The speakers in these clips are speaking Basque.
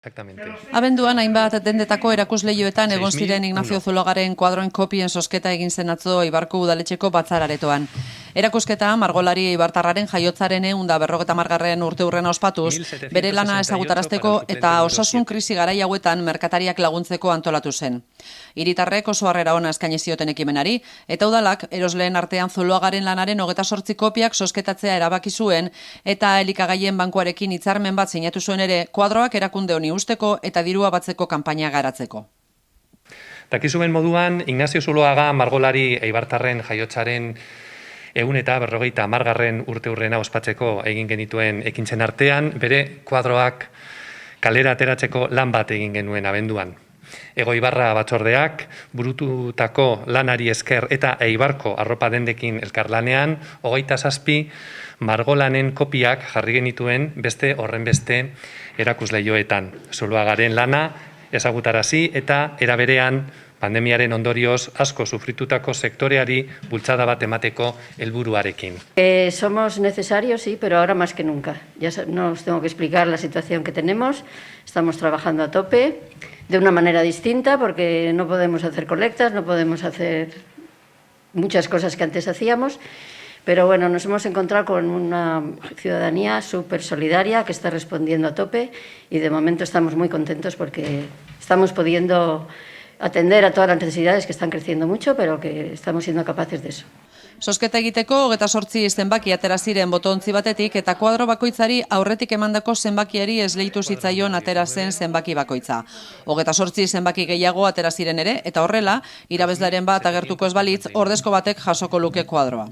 Abenduan hainbat dendetako erakusleioetan egon ziren Ignacio Zulogaren kuadroen kopien zozketa egin zen atzo Eibarko udaletxeko batzararetoan. Erakusketa margolari eibartarraren jaiotzaren 150. urteurrena ospatuz, bere lana ezagutarazteko eta osasun krisi garai hauetan merkatariak laguntzeko antolatu zen. Hiritarrek oso harrera ona eskaini zioten ekimenari, eta udalak erosleen artean Zulogaren lanaren 28 kopiak zozketatzea erabaki zuen eta elikagaien bankuarekin hitzarmen bat sinatu zuen ere kuadroak erakunde honi usteko eta dirua batzeko kanpaina garatzeko. Dakizuen moduan, Ignacio Zuloaga margolari eibartarren jaiotzaren 150. urteurrena ospatzeko egin genituen ekintzen artean, bere kuadroak kalera ateratzeko lan bat egin genuen abenduan. Egoibarra batzordeak burututako lanari esker eta Eibarko arropa dendekin elkarlanean 27 margolanen kopiak jarri genituen beste horrenbeste erakusleioetan. Zuloagaren lana ezagutarazi eta era berean pandemiaren ondorioz asko sufritutako sektoreari bultzada bat emateko helburuarekin. Somos necesarios, sí, pero ahora más que nunca. Ya no os tengo que explicar la situación que tenemos. Estamos trabajando a tope, de una manera distinta, porque no podemos hacer colectas, no podemos hacer muchas cosas que antes hacíamos. Pero bueno, nos hemos encontrado con una ciudadanía súper solidaria que está respondiendo a tope y de momento estamos muy contentos porque estamos pudiendo atender a todas las necesidades que están creciendo mucho, pero que estamos siendo capaces de eso. Zozketa egiteko 28 zenbaki atera ziren botontzi batetik eta kuadro bakoitzari aurretik emandako zenbakiari esleitu zitzaion atera zen zenbaki bakoitza. 28 zenbaki gehiago atera ziren ere eta horrela, irabezlaren bat agertuko ez balitz, ordezko batek jasoko luke kuadroa.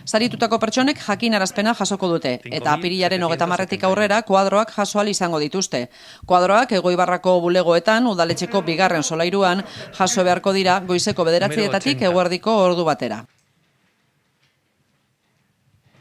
Saritutako pertsonek jakinarazpena jasoko dute, eta apirilaren 30. aurrera kuadroak jaso ahal izango dituzte. Kuadroak Egoibarrako bulegoetan, udaletxeko 2. solairuan, jaso beharko dira goizeko 9:00 eguerdiko ordu batera.